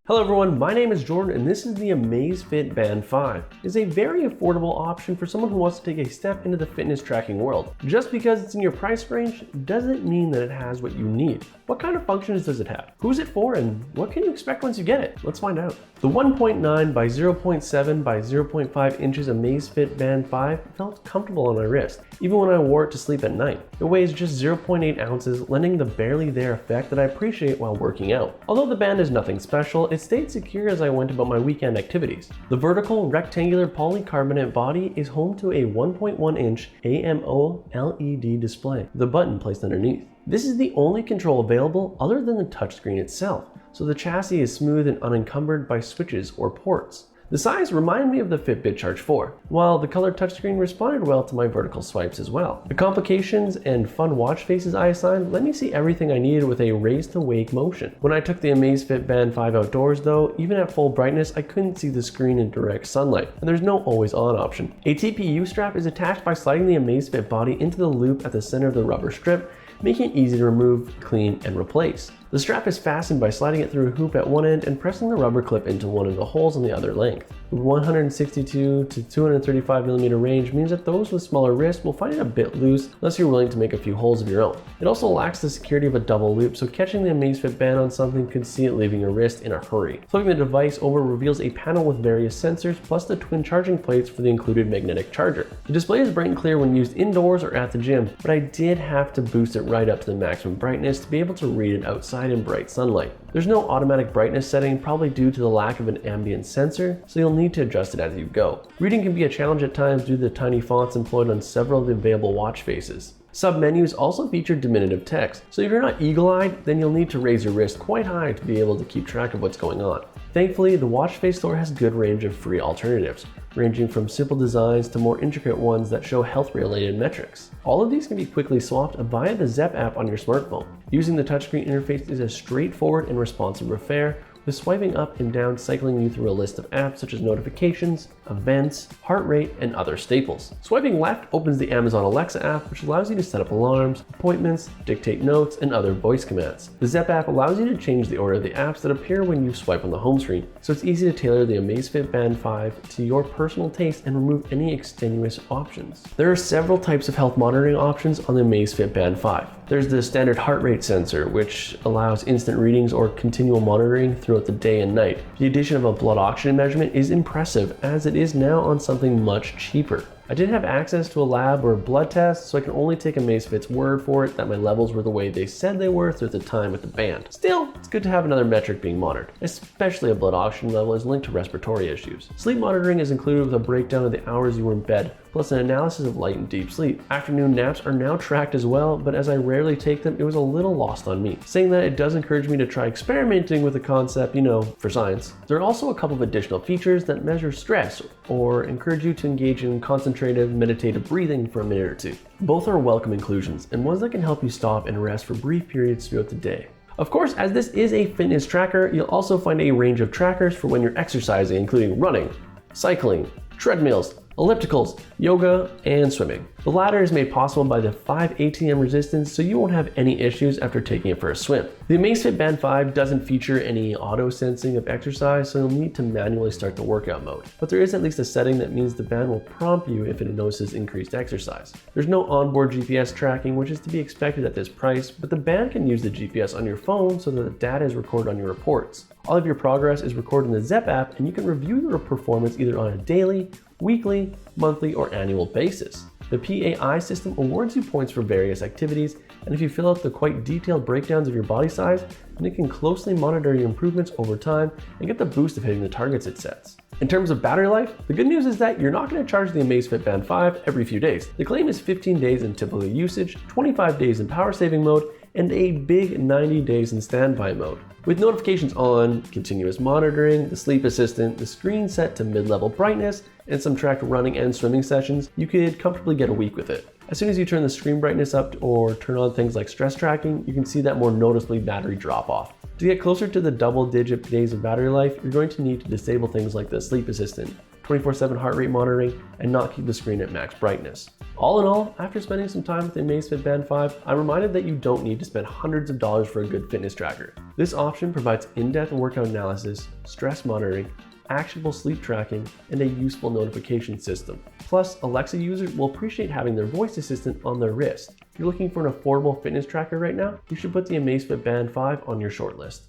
Hello everyone, my name is Jordan and this is the Amazfit Band 5. It's a very affordable option for someone who wants to take a step into the fitness tracking world. Just because it's in your price range doesn't mean that it has what you need. What kind of functions does it have? Who's it for and what can you expect once you get it? Let's find out. The 1.9 by 0.7 by 0.5 inches Amazfit Band 5 felt comfortable on my wrist, even when I wore it to sleep at night. It weighs just 0.8 ounces, lending the barely there effect that I appreciate while working out. Although the band is nothing special, it stayed secure as I went about my weekend activities. The vertical rectangular polycarbonate body is home to a 1.1 inch AMO LED display, with a button placed underneath. This is the only control available other than the touchscreen itself, so the chassis is smooth and unencumbered by switches or ports. The size reminded me of the Fitbit Charge 4, while the color touchscreen responded well to my vertical swipes as well. The complications and fun watch faces I assigned let me see everything I needed with a raise to wake motion. When I took the Amazfit Band 5 outdoors though, even at full brightness I couldn't see the screen in direct sunlight, and there's no always on option. A TPU strap is attached by sliding the Amazfit body into the loop at the center of the rubber strip, making it easy to remove, clean, and replace. The strap is fastened by sliding it through a hoop at one end and pressing the rubber clip into one of the holes on the other length. The 162 to 235mm range means that those with smaller wrists will find it a bit loose unless you're willing to make a few holes of your own. It also lacks the security of a double loop, so catching the Amazfit band on something could see it leaving your wrist in a hurry. Flipping the device over reveals a panel with various sensors plus the twin charging plates for the included magnetic charger. The display is bright and clear when used indoors or at the gym, but I did have to boost it right up to the maximum brightness to be able to read it outside in bright sunlight. There's no automatic brightness setting, probably due to the lack of an ambient sensor, so you'll need to adjust it as you go. Reading can be a challenge at times due to the tiny fonts employed on several of the available watch faces. Sub-menus also feature diminutive text, so if you're not eagle-eyed, then you'll need to raise your wrist quite high to be able to keep track of what's going on. Thankfully, the watch face store has a good range of free alternatives, ranging from simple designs to more intricate ones that show health-related metrics. All of these can be quickly swapped via the Zepp app on your smartphone. Using the touchscreen interface is a straightforward and responsive affair, with swiping up and down cycling you through a list of apps such as notifications, events, heart rate, and other staples. Swiping left opens the Amazon Alexa app, which allows you to set up alarms, appointments, dictate notes, and other voice commands. The Zepp app allows you to change the order of the apps that appear when you swipe on the home screen, so it's easy to tailor the Amazfit Band 5 to your personal taste and remove any extenuous options. There are several types of health monitoring options on the Amazfit Band 5. There's the standard heart rate sensor, which allows instant readings or continual monitoring throughout the day and night. The addition of a blood oxygen measurement is impressive, as it is now on something much cheaper. I didn't have access to a lab or a blood test, so I can only take Amazfit's word for it that my levels were the way they said they were throughout the time with the band. Still, it's good to have another metric being monitored, especially a blood oxygen level is linked to respiratory issues. Sleep monitoring is included with a breakdown of the hours you were in bed, plus an analysis of light and deep sleep. Afternoon naps are now tracked as well, but as I rarely take them, it was a little lost on me. Saying that, it does encourage me to try experimenting with the concept, for science. There are also a couple of additional features that measure stress or encourage you to engage in concentrative meditative breathing for a minute or two. Both are welcome inclusions and ones that can help you stop and rest for brief periods throughout the day. Of course, as this is a fitness tracker, you'll also find a range of trackers for when you're exercising, including running, cycling, treadmills, ellipticals, yoga, and swimming. The latter is made possible by the 5 ATM resistance, so you won't have any issues after taking it for a swim. The Amazfit Band 5 doesn't feature any auto sensing of exercise, so you'll need to manually start the workout mode. But there is at least a setting that means the band will prompt you if it notices increased exercise. There's no onboard GPS tracking, which is to be expected at this price, but the band can use the GPS on your phone so that the data is recorded on your reports. All of your progress is recorded in the Zepp app, and you can review your performance either on a daily, weekly, monthly, or annual basis. The PAI system awards you points for various activities, and if you fill out the quite detailed breakdowns of your body size, then it can closely monitor your improvements over time and get the boost of hitting the targets it sets. In terms of battery life, the good news is that you're not going to charge the Amazfit Band 5 every few days. The claim is 15 days in typical usage, 25 days in power saving mode, and a big 90 days in standby mode. With notifications on, continuous monitoring, the sleep assistant, the screen set to mid-level brightness, and some tracked running and swimming sessions, you could comfortably get a week with it. As soon as you turn the screen brightness up or turn on things like stress tracking, you can see that more noticeably battery drop off. To get closer to the double-digit days of battery life, you're going to need to disable things like the sleep assistant, 24/7 heart rate monitoring, and not keep the screen at max brightness. All in all, after spending some time with the Amazfit Band 5, I'm reminded that you don't need to spend hundreds of dollars for a good fitness tracker. This option provides in-depth workout analysis, stress monitoring, actionable sleep tracking, and a useful notification system. Plus, Alexa users will appreciate having their voice assistant on their wrist. If you're looking for an affordable fitness tracker right now, you should put the Amazfit Band 5 on your shortlist.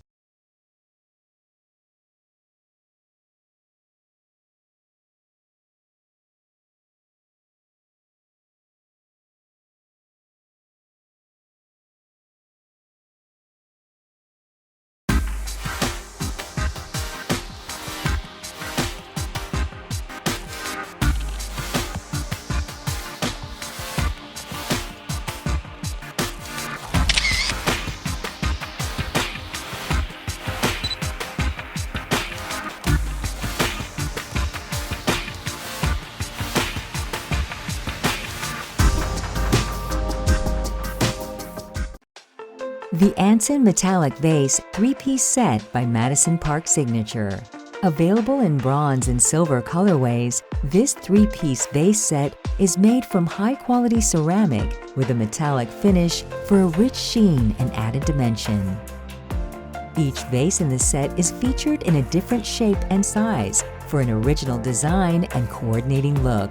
The Anson Metallic Base 3-piece set by Madison Park Signature. Available in bronze and silver colorways, this 3-piece base set is made from high-quality ceramic with a metallic finish for a rich sheen and added dimension. Each vase in the set is featured in a different shape and size for an original design and coordinating look.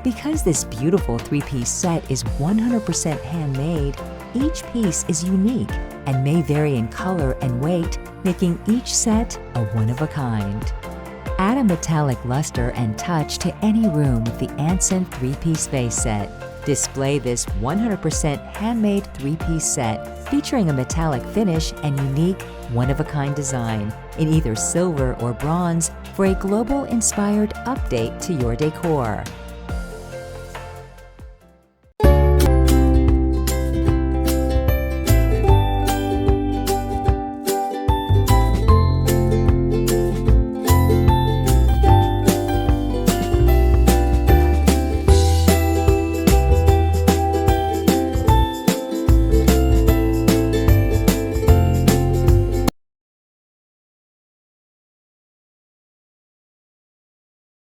Because this beautiful 3-piece set is 100% handmade, each piece is unique and may vary in color and weight, making each set a one-of-a-kind. Add a metallic luster and touch to any room with the Anson 3-piece vase set. Display this 100% handmade 3-piece set featuring a metallic finish and unique one-of-a-kind design in either silver or bronze for a global-inspired update to your decor.